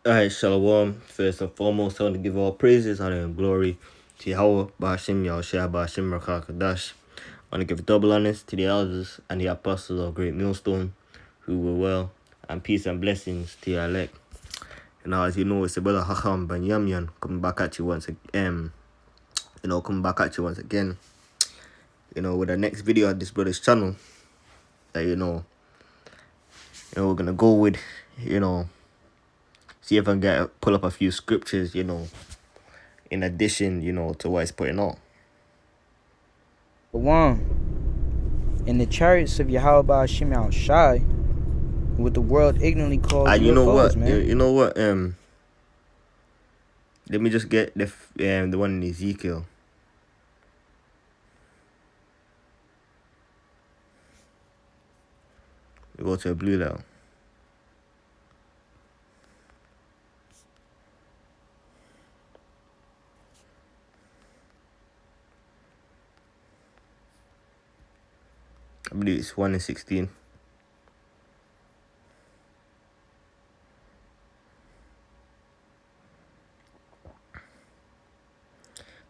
Alright, Shalom. First and foremost, I want to give all praises, honor, and glory to Yahweh, Bashim, Yahushua, Bashim, Rakakadash. I want to give double honors to the elders and the apostles of Great Millstone, who were well, and peace and blessings to your elect. And now, as you know, it's the brother Hacham Ben Yamyan coming back at you once again. With the next video on this brother's channel that we're gonna go with, see if I can pull up a few scriptures, in addition, to what he's putting on. One, in the chariots of Yahweh Hashem Shai, what the world ignorantly calls And UFOs, you know what? man. You know what? Let me just get the one in Ezekiel. We go to a blue level. I believe it's 1 and 16.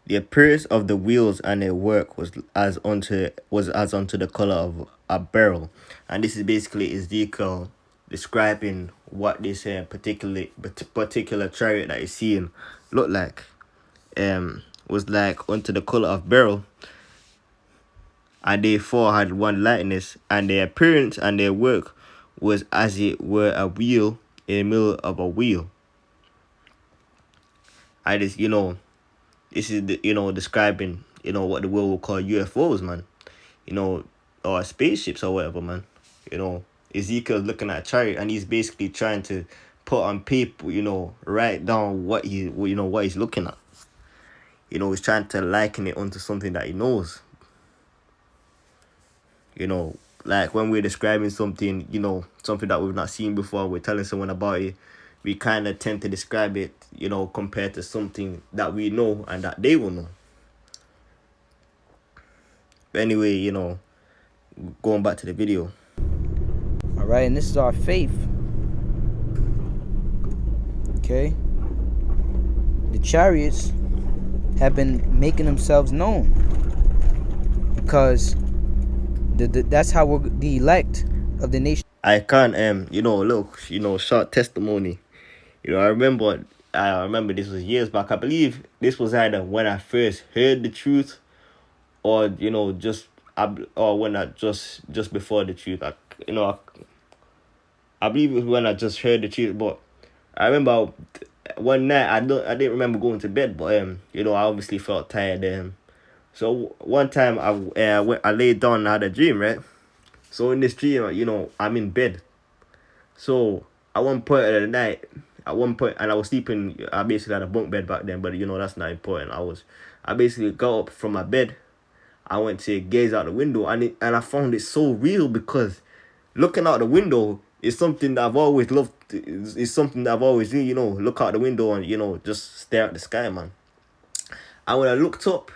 The appearance of the wheels and their work was as unto the color of a beryl, and this is basically Ezekiel describing what this particular chariot that he's seeing looked like. Was like unto the color of beryl, and they four had one likeness, and their appearance and their work was as it were a wheel in the middle of a wheel. I just, this is describing, what the world will call UFOs, man. Or spaceships or whatever, man. Ezekiel's looking at a chariot, and he's basically trying to put on paper, write down what he's looking at. He's trying to liken it onto something that he knows. Like when we're describing something, something that we've not seen before, we're telling someone about it, we kind of tend to describe it, compared to something that we know and that they will know. But anyway, going back to the video. All right, and this is our faith. Okay? The chariots have been making themselves known because that's how we're the elect of the nation. I can't, look, short testimony. I remember this was years back. I believe this was either when I first heard the truth, or when I just before the truth. I believe it was when I just heard the truth. But I remember one night I didn't remember going to bed, but I obviously felt tired. So one time I laid down and I had a dream, right? So in this dream, I'm in bed. So at one point of the night, and I was sleeping, I basically had a bunk bed back then, but that's not important. I basically got up from my bed. I went to gaze out the window, and I found it so real, because looking out the window is something that I've always loved. It's something that I've always look out the window and just stare at the sky, man. And when I looked up,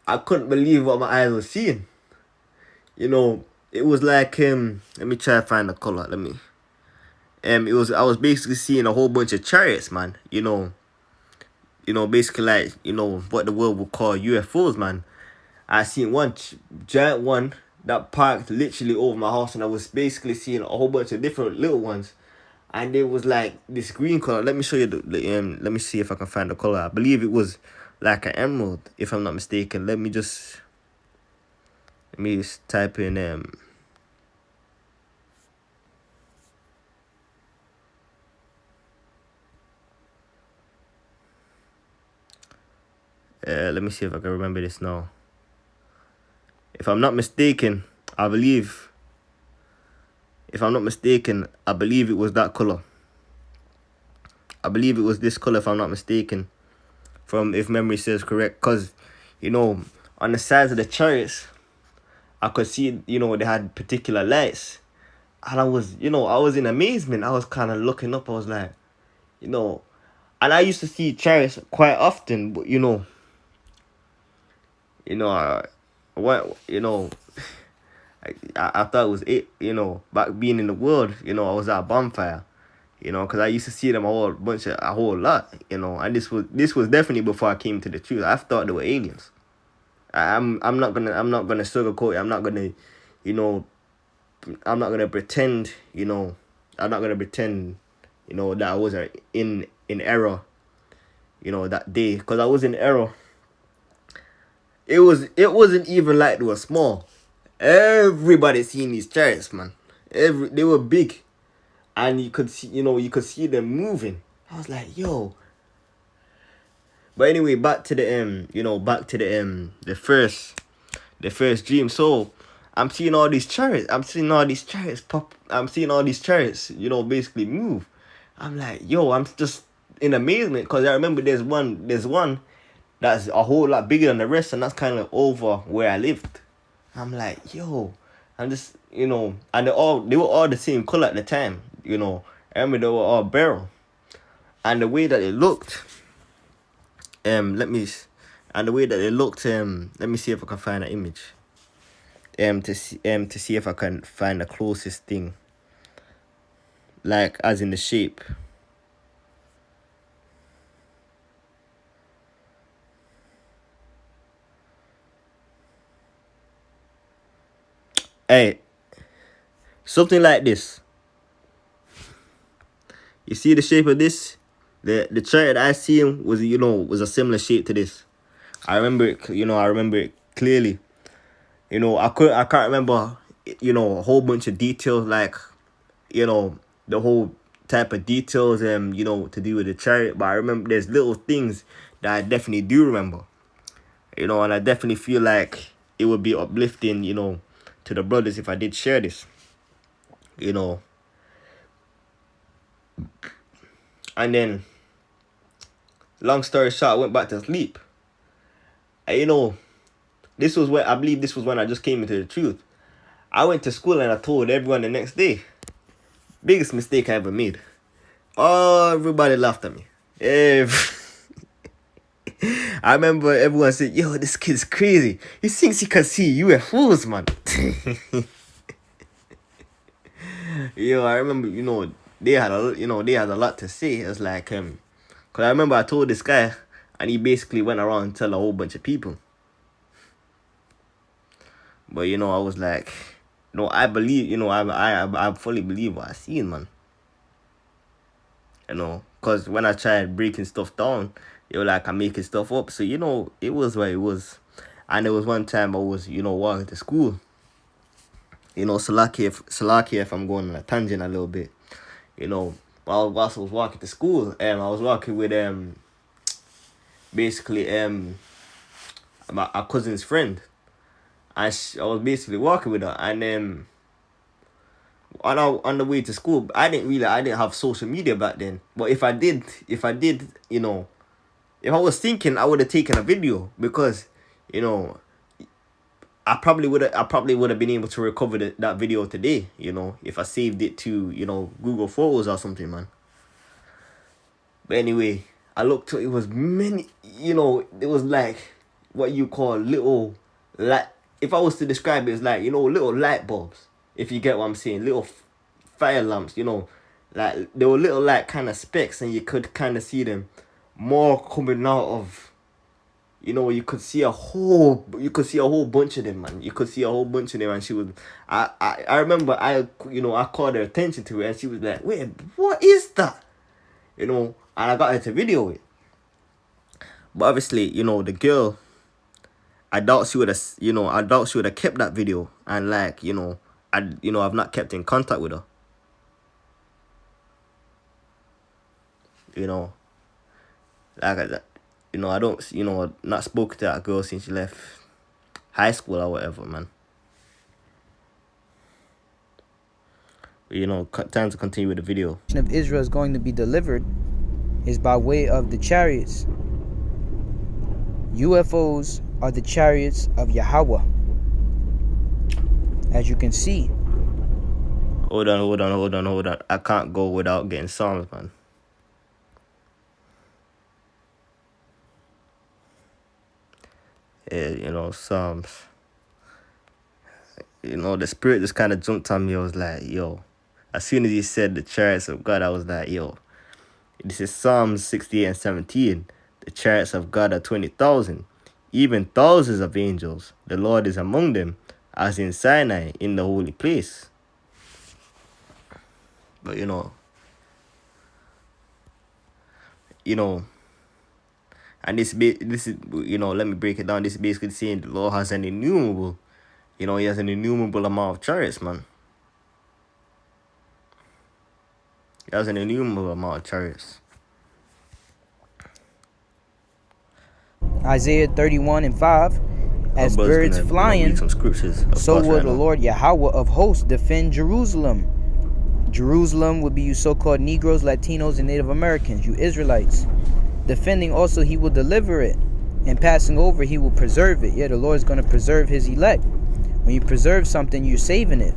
I couldn't believe what my eyes were seeing. It was like let me try to find the color. I was basically seeing a whole bunch of chariots, man. Basically like what the world would call UFOs, man. I seen one giant one that parked literally over my house, and I was basically seeing a whole bunch of different little ones, and it was like this green color. Let me show you let me see if I can find the color. I believe it was like an emerald, if I'm not mistaken. Let me just type in let me see if I can remember this now. If I'm not mistaken, I believe it was that color. I believe it was this color, if I'm not mistaken, if memory serves correct. Because, on the sides of the chariots, I could see, they had particular lights. And I was in amazement. I was kind of looking up. I was like, and I used to see chariots quite often, but, I thought it was it, back being in the world, I was at a bonfire, You know, because I used to see them a whole lot. You know, and this was definitely before I came to the truth. I thought they were aliens. I'm not gonna sugarcoat it. You know, I'm not gonna pretend. I'm not gonna pretend. That I was in error. That day, because I was in error. It wasn't even like they were small. Everybody seen these chariots, man. They were big, and you could see them moving. I was like, yo. But anyway, back to the first dream. So I'm seeing all these chariots. Pop. I'm seeing all these chariots. Basically move. I'm like, yo. I'm just in amazement because I remember there's one that's a whole lot bigger than the rest, and that's kind of over where I lived. I'm like, yo. I'm just, and they were all the same color at the time. I remember they were all barrel, and the way that it looked. Let me, and the way that it looked. Let me see if I can find an image. To see if I can find the closest thing. Like, as in the shape. Hey, something like this. You see the shape of this? The chart that I seen was a similar shape to this. I remember it. I remember it clearly. I can't remember. A whole bunch of details, like the whole type of details. To do with the chariot. But I remember there's little things that I definitely do remember. And I definitely feel like it would be uplifting. To the brothers if I did share this. And then, long story short, I went back to sleep. And this was when I believe this was when I just came into the truth. I went to school and I told everyone the next day. Biggest mistake I ever made. Oh, everybody laughed at me. I remember everyone said, yo, this kid's crazy. He thinks he can see UFOs, man. I remember, they had a lot to say. It was like, because I remember I told this guy, and he basically went around and tell a whole bunch of people. But I was like, I believe, I fully believe what I seen, man. Because when I tried breaking stuff down, I'm making stuff up. So it was what it was. And there was one time I was, walking to school. Salaki if I'm going on a tangent a little bit. Whilst I was walking to school, I was walking with basically my cousin's friend. And I was basically walking with her, and on the way to school, I didn't have social media back then. But if I did, if I was thinking, I would have taken a video, because I probably would have been able to recover that video today. If I saved it to Google Photos or something, man. But anyway, I looked. It was many. It was like what you call little light. If I was to describe it, it's like little light bulbs. If you get what I'm saying, little fire lamps. Like they were little like kind of specks, and you could kind of see them more coming out of. You could see a whole bunch of them, man. You could see a whole bunch of them, and she was. I remember I called her attention to it, and she was like, "Wait, what is that?" And I got her to video it. But obviously, the girl, I doubt she would have kept that video, and I've not kept in contact with her. I don't, not spoke to that girl since she left high school or whatever, man. Time to continue with the video. Of Israel is going to be delivered is by way of the chariots. UFOs are the chariots of Yahweh. As you can see. Hold on. I can't go without getting Psalms, man. Yeah, Psalms. The spirit just kind of jumped on me. I was like, yo. as soon as he said the chariots of God, I was like, yo, this is Psalms 68 and 17. The chariots of God are 20,000, even thousands of angels. The Lord is among them, as in Sinai, in the holy place. But and this is, let me break it down. This is basically saying the Lord has an innumerable, he has an innumerable amount of chariots, man. He has an innumerable amount of chariots. Isaiah 31 and 5. As Our brother's birds gonna, flying, read some scriptures. so will Right the now. Lord Yahweh of hosts defend Jerusalem. Jerusalem would be you so-called Negroes, Latinos, and Native Americans, you Israelites. Defending also, he will deliver it. And passing over, he will preserve it. Yeah, the Lord is going to preserve his elect. When you preserve something, you're saving it.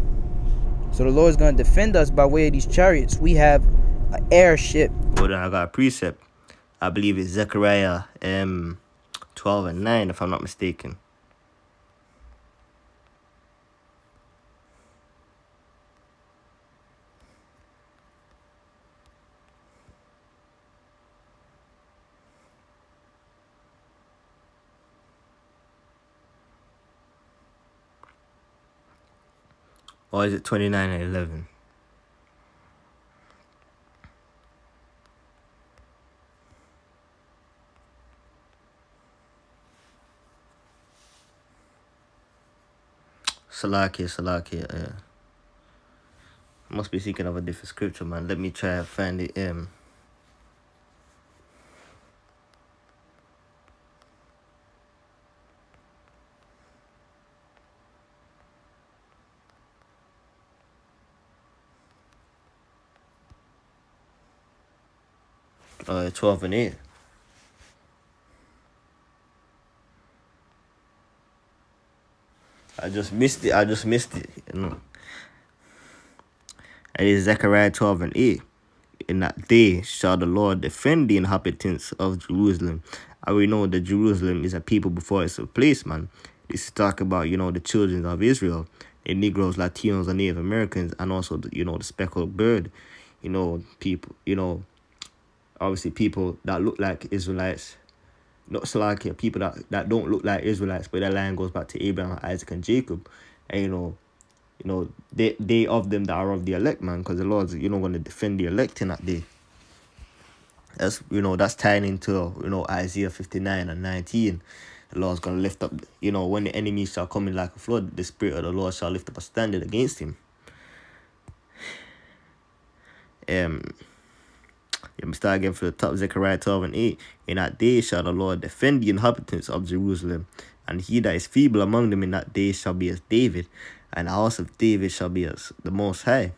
So the Lord is going to defend us by way of these chariots. We have an airship. Well, then I got a precept. I believe it's Zechariah 12 and 9, if I'm not mistaken. Or is it 29 and 11? Salakia. Must be thinking of a different scripture, man. Let me try and find it. Uh, 12 and 8. I just missed it. It is Zechariah 12 and 8. In that day shall the Lord defend the inhabitants of Jerusalem. And we know that Jerusalem is a people before it's a place, man. This is talk about, the children of Israel, the Negroes, Latinos, and Native Americans, and also, the speckled bird, people, obviously people that look like Israelites, not Salakia, people that don't look like Israelites, but their line goes back to Abraham, Isaac, and Jacob. And, they of them that are of the elect, man, because the Lord's, going to defend the elect in that day. That's tying into, Isaiah 59 and 19. The Lord's going to lift up, when the enemy shall come in like a flood, the Spirit of the Lord shall lift up a standard against him. Let me start again for the top. Zechariah 12 and 8. In that day shall the Lord defend the inhabitants of Jerusalem, and he that is feeble among them in that day shall be as David, and the house of David shall be as the Most High,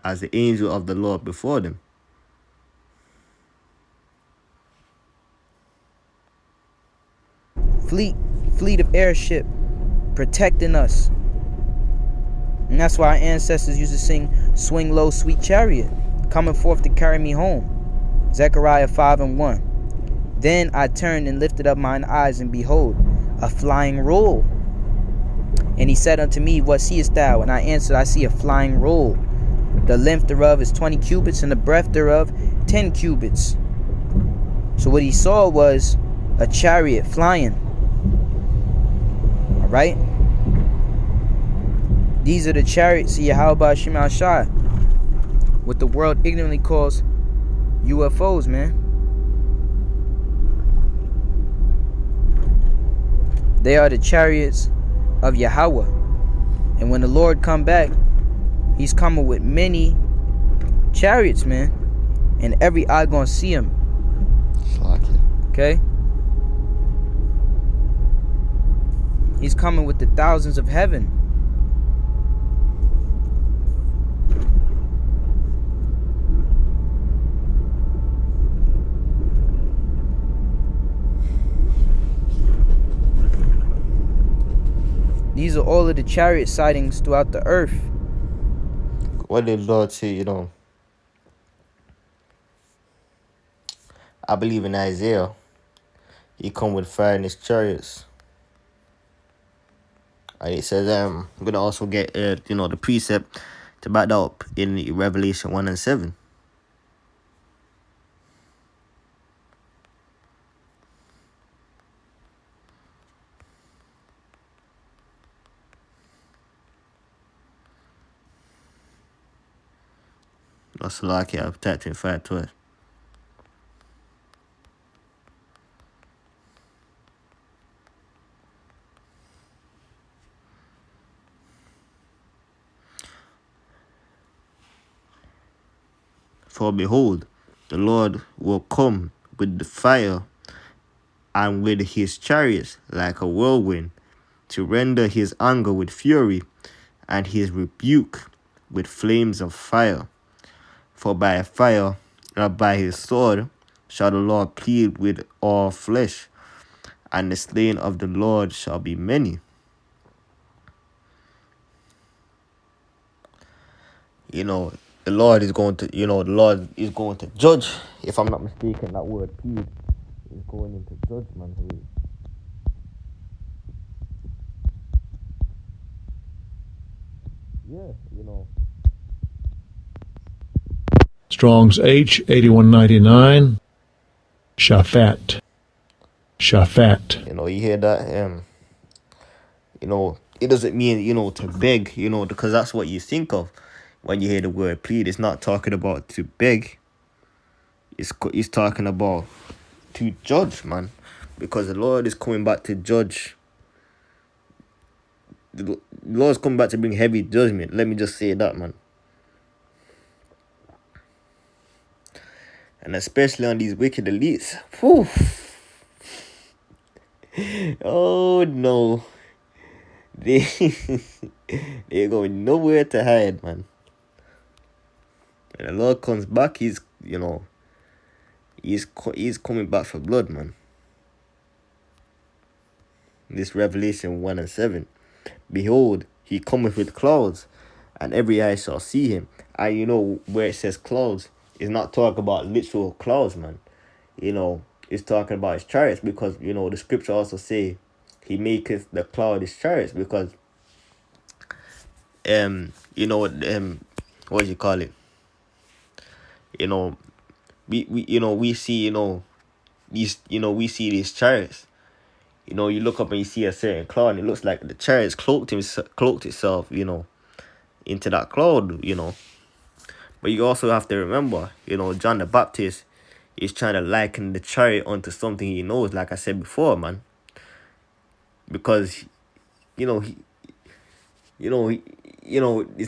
as the angel of the Lord before them. Fleet of airship protecting us. And that's why our ancestors used to sing, swing low, sweet chariot, coming forth to carry me home. Zechariah 5 and 1. Then I turned and lifted up mine eyes, and behold, a flying roll. And he said unto me, what seest thou? And I answered, I see a flying roll. The length thereof is 20 cubits, and the breadth thereof 10 cubits. So what he saw was a chariot flying. Alright? These are the chariots of Yahweh Shema Shai, what the world ignorantly calls UFOs, man. They are the chariots of Yahweh. And when the Lord come back, he's coming with many chariots, man. And every eye gonna see him. Okay? He's coming with the thousands of heaven. These are all of the chariot sightings throughout the earth. What did the Lord say, I believe in Isaiah. He come with fire in his chariots. And it says I'm gonna also get the precept to back that up in Revelation 1 and 7. That's like I've typed in 5 twice. For behold, the Lord will come with the fire and with his chariots like a whirlwind, to render his anger with fury and his rebuke with flames of fire. For by fire and by his sword shall the Lord plead with all flesh, and the slain of the Lord shall be many. The Lord is going to judge. If I'm not mistaken, that word plead is going into judgment. Yeah, Strong's H8199. Shaphat. Shaphat. You hear that? It doesn't mean, to beg, because that's what you think of when you hear the word plead. It's not talking about to beg. It's talking about to judge, man. Because the Lord is coming back to judge. The Lord is coming back to bring heavy judgment. Let me just say that, man. And especially on these wicked elites. Whew. Oh, no. They're going nowhere to hide, man. When the Lord comes back, he's coming back for blood, man. This Revelation 1 and 7. Behold, he cometh with clouds, and every eye shall see him. And where it says clouds, it's not talking about literal clouds, man. It's talking about his chariots, because the scripture also say he maketh the cloud his chariots, because what do you call it? We see we see these chariots. You look up and you see a certain cloud, and it looks like the chariots cloaked itself, into that cloud, But you also have to remember, John the Baptist is trying to liken the chariot onto something he knows, like I said before, man. Because, it's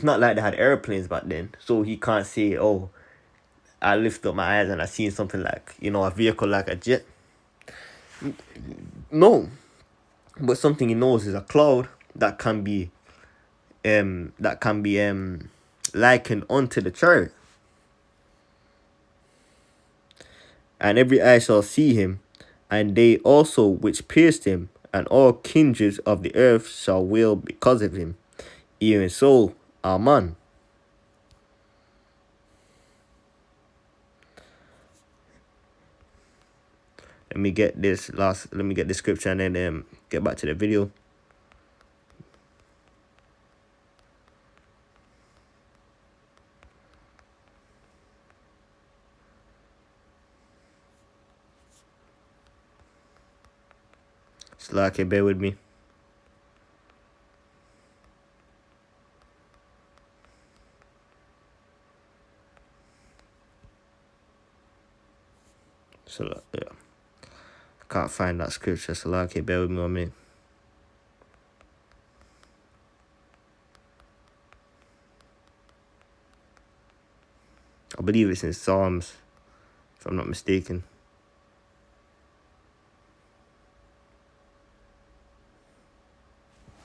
not like they had airplanes back then, so he can't say, oh, I lift up my eyes and I seen something like, a vehicle like a jet. No, but something he knows is a cloud that can be likened onto the chariot. And every eye shall see him, and they also which pierced him, and all kindreds of the earth shall wail because of him. Even so, Amen. Let me get this scripture and then get back to the video. Slack, bear with me. So yeah, can't find that scripture. Slack, bear with me on me. I believe it's in Psalms, if I'm not mistaken.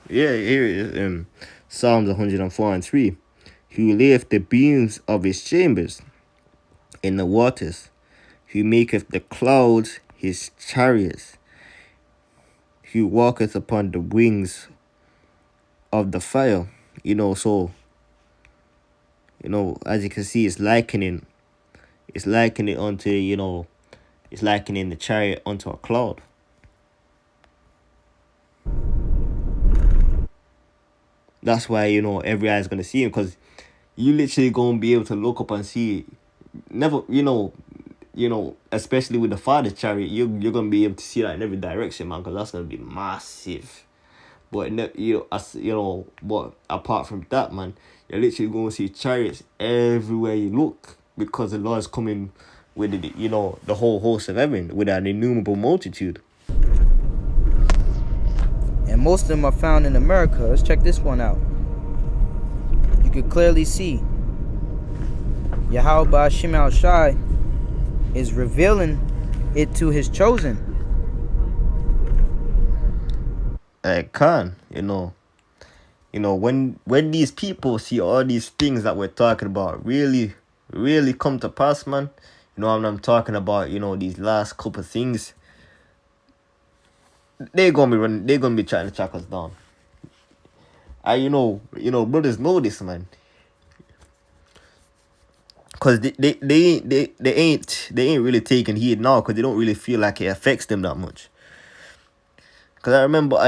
Yeah, here it is. Psalms 104 and 3. Who layeth the beams of his chambers in the waters, who maketh the clouds his chariots, who walketh upon the wings of the fire. So as you can see, it's likening onto it's likening the chariot onto a cloud. That's why, every eye is gonna see him, because you literally gonna be able to look up and see. Never, especially with the father chariot, you're gonna be able to see that in every direction, man, because that's gonna be massive. But but apart from that, man, you're literally gonna see chariots everywhere you look, because the Lord is coming with the whole host of heaven with an innumerable multitude. And most of them are found in America. Let's check this one out. You can clearly see Yahweh Ba'ashim Al-Shai is revealing it to his chosen. Khan, when these people see all these things that we're talking about really, really come to pass, man. When I'm talking about, these last couple things, they're gonna be trying to track us down. Brothers know this, man. Cause they ain't really taking heed now, cause they don't really feel like it affects them that much. Cause I remember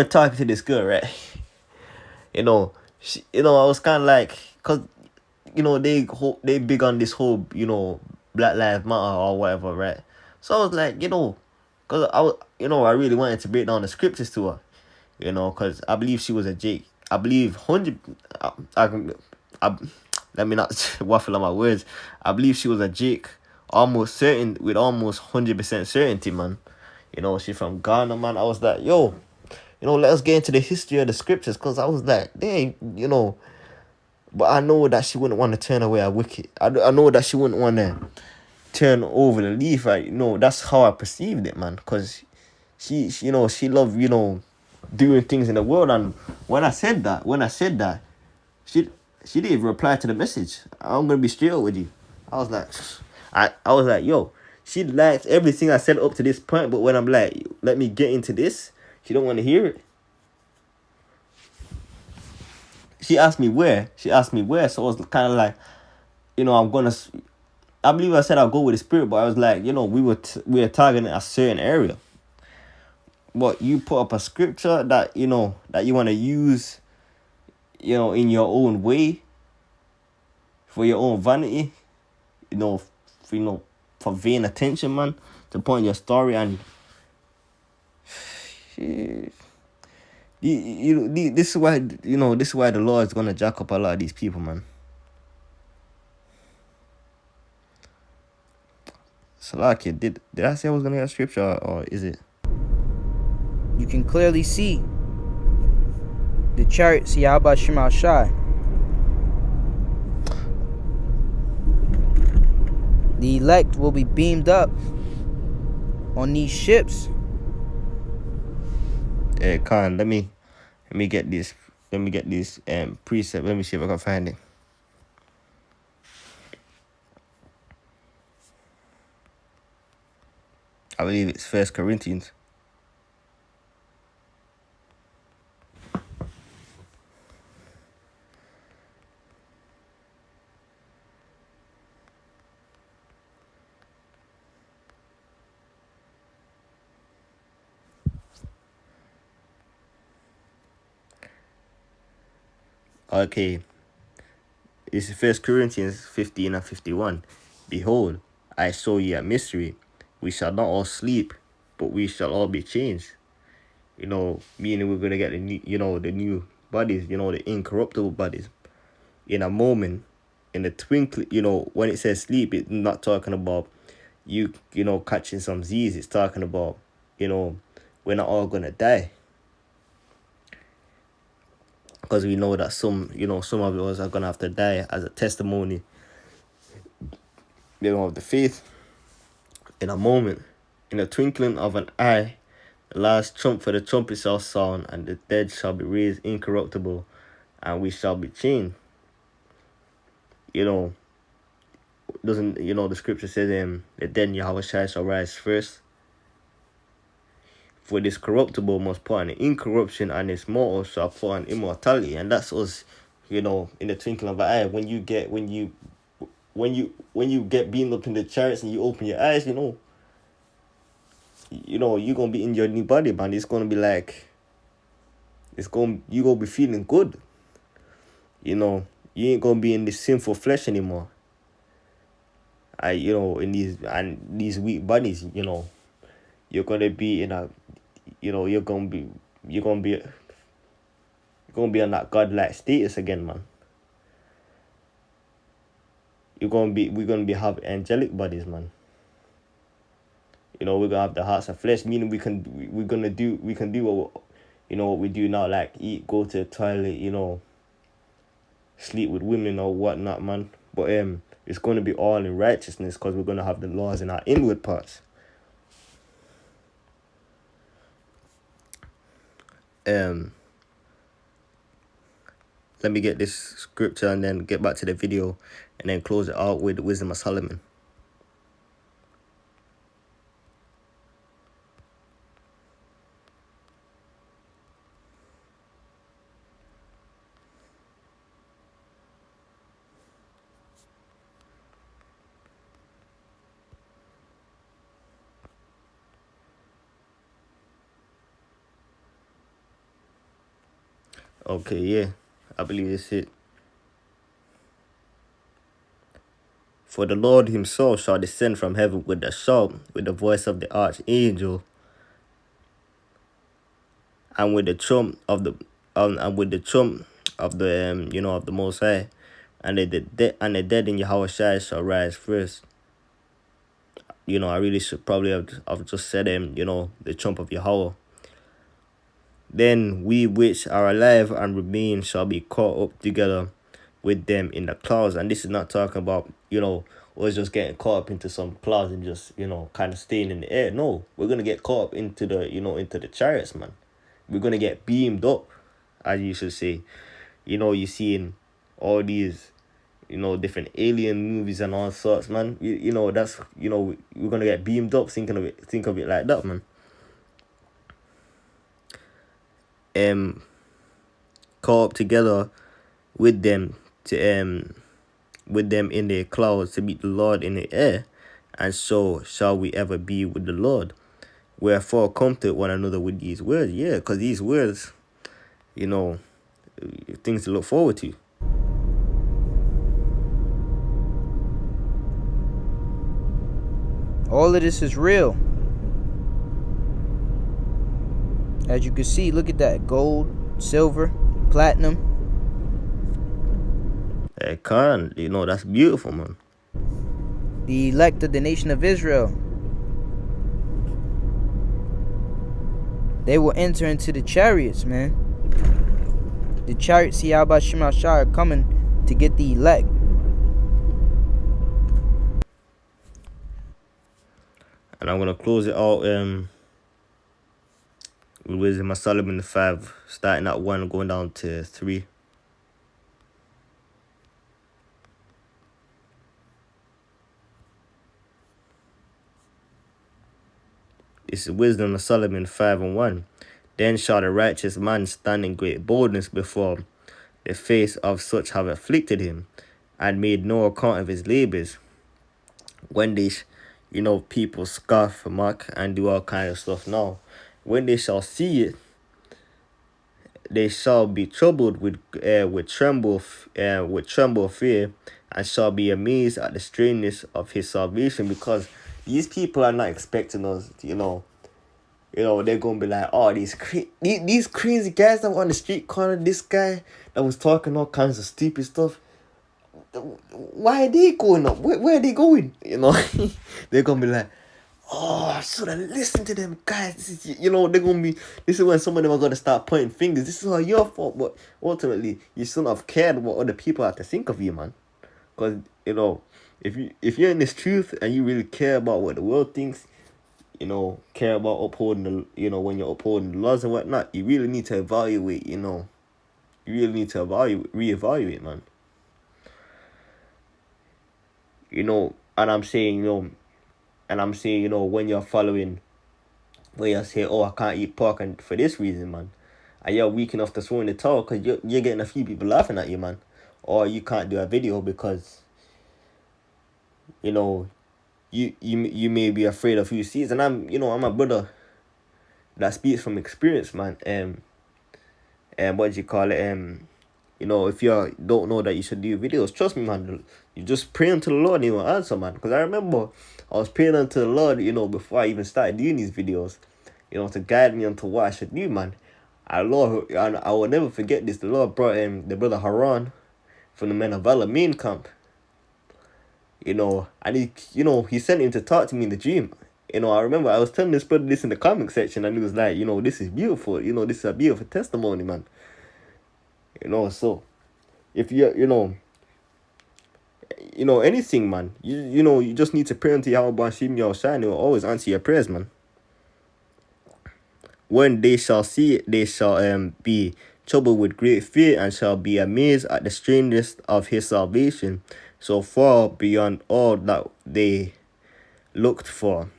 talking to this girl, right? I was kind of like, cause they big on this whole Black Lives Matter or whatever, right? So I was like, cause I really wanted to break down the scriptures to her, cause I believe she was a Jake. I believe 100. Let me not waffle on my words. I believe she was a Jake, almost 100% certainty, man. She from Ghana, man. I was like, yo, let us get into the history of the scriptures, because I was like, dang, but I know that she wouldn't want to turn away a wicked. I know that she wouldn't want to turn over the leaf, right? That's how I perceived it, man, because she loved, doing things in the world. And when I said that, she didn't even reply to the message. I'm gonna be straight up with you. I was like, yo, she liked everything I said up to this point, but when I'm like, let me get into this, she don't want to hear it. She asked me where, so I was kind of like, I believe I said I'll go with the spirit, but I was like, we were targeting a certain area. But you put up a scripture that, that you want to use, in your own way, for your own vanity, for vain attention, man, to point your story. And this is why the Lord is gonna jack up a lot of these people, man. Salaki, did I say I was gonna get a scripture, or is it? You can clearly see the chariots Yahweh Ba'ashim Al-Shai. The elect will be beamed up on these ships. Khan, let me get this. Let me get this precept. Let me see if I can find it. I believe it's 1 Corinthians. Okay. This is 1 Corinthians 15 and 51. Behold, I show you a mystery. We shall not all sleep, but we shall all be changed. Meaning we're gonna get the new bodies, the incorruptible bodies, in a moment, in the twinkling. When it says sleep, it's not talking about you catching some Z's. It's talking about we're not all gonna die, because we know that some of us are gonna have to die as a testimony, of the faith. In a moment, in the twinkling of an eye, the last trump for the trumpet shall sound, and the dead shall be raised incorruptible, and we shall be changed. Doesn't the scripture says the dead in Yahweh shall rise first. For this corruptible must put on incorruption, and this mortal shall put on immortality. And that's us, in the twinkling of an eye. When you get beamed up in the chariots and you open your eyes, you're gonna be in your new body, man. It's gonna be like, you gonna be feeling good. You know, you ain't gonna be in this sinful flesh anymore. In these weak bodies, you're gonna be in a, you're gonna be in that godlike status again, man. We're gonna be have angelic bodies, man. We're gonna have the hearts of flesh, meaning we can do what we do now, like eat, go to the toilet, sleep with women or whatnot, man. But it's gonna be all in righteousness, because we're gonna have the laws in our inward parts. Let me get this scripture and then get back to the video, and then close it out with the wisdom of Solomon. Okay, yeah, I believe it's it. For the Lord himself shall descend from heaven with a shout, with the voice of the archangel, and with the trump of the of the Most High, and the dead in Yahushua shall rise first. I really should probably have just said the trump of Yahweh. Then we which are alive and remain shall be caught up together with them in the clouds. And this is not talking about, us just getting caught up into some clouds and just, kind of staying in the air. No, we're going to get caught up into the chariots, man. We're going to get beamed up, as you should say. You seeing all these, different alien movies and all sorts, man. That's, we're going to get beamed up. Think of it like that, man. Caught up together with them in the clouds to meet the Lord in the air, and so shall we ever be with the Lord. Wherefore comfort one another with these words. Yeah, because these words, things to look forward to. All of this is real. As you can see, look at that. Gold, silver, platinum. Hey, Khan, that's beautiful, man. The elect of the nation of Israel. They will enter into the chariots, man. The chariots, Yahweh Shemashah, are coming to get the elect. And I'm going to close it out with Wisdom of Solomon 5, starting at 1, going down to 3. This is Wisdom of Solomon 5 and 1. Then shall the righteous man stand in great boldness before the face of such have afflicted him, and made no account of his labors. When they, people scoff, mock, and do all kind of stuff now, when they shall see it, they shall be troubled with tremble fear, and shall be amazed at the strangeness of his salvation, because these people are not expecting us, they're gonna be like, oh, these crazy guys that were on the street corner, this guy that was talking all kinds of stupid stuff, why are they going up? Where are they going? They're gonna be like, oh, I should have listened to them guys. This is when some of them are gonna start pointing fingers. This is all your fault. But ultimately, you shouldn't have cared what other people have to think of you, man. Because if you're in this truth and you really care about what the world thinks, care about upholding the, when you're upholding the laws and whatnot, you really need to evaluate. You really need to reevaluate, man. And I'm saying, when you're following, where you say, oh, I can't eat pork and for this reason, man, and you're weak enough to throw in the towel because you're getting a few people laughing at you, man, or you can't do a video because, you may be afraid of who sees, and I'm a brother that speaks from experience, man. what do you call it? If you don't know that you should do videos, trust me, man. You just pray unto the Lord, and He will answer, man. Because I remember I was praying unto the Lord, before I even started doing these videos, to guide me onto what I should do, man. And I will never forget this. The Lord brought the brother Haran from the Men of Valor main camp. And he sent him to talk to me in the dream. I remember I was telling this brother this in the comment section, and he was like, this is beautiful. This is a beautiful testimony, man. So if anything, man, you just need to pray unto Yahweh Shim Yahushua, and He will always answer your prayers, man. When they shall see it, they shall be troubled with great fear, and shall be amazed at the strangeness of His salvation, so far beyond all that they looked for.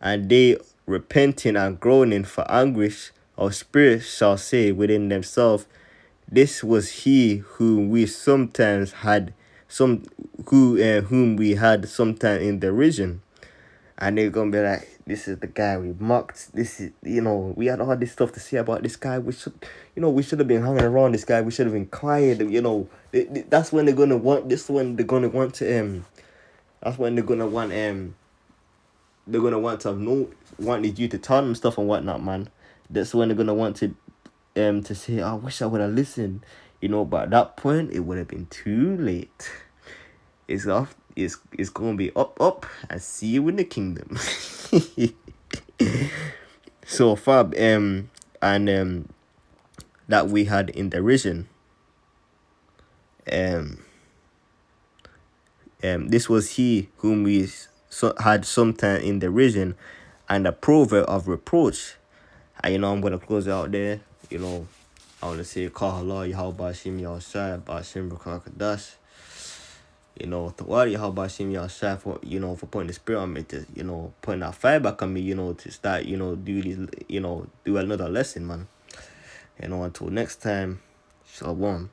And they, repenting and groaning for anguish of spirit, shall say within themselves, this was he whom we sometimes had whom we had sometime in derision. And they're gonna be like, this is the guy we mocked. This is, we had all this stuff to say about this guy. We should have been hanging around this guy. We should have been quiet. That's when they're gonna want this. When they're gonna want to that's when they're gonna want wanted you to tell them stuff and whatnot, man. That's when they're gonna want to say, I wish I would have listened. But at that point it would have been too late. It's gonna be up and see you in the kingdom. So Fab that we had in derision. This was he whom we had sometime in derision, and a proverb of reproach. And I'm gonna close it out there. I wanna say call Allah Yahweh Shim Yahushua Bashim Rakakadash. To worry how about Shim Yahushua for putting the spirit on me to, putting that fire back on me, to start, do another lesson, man. Until next time, Shalom.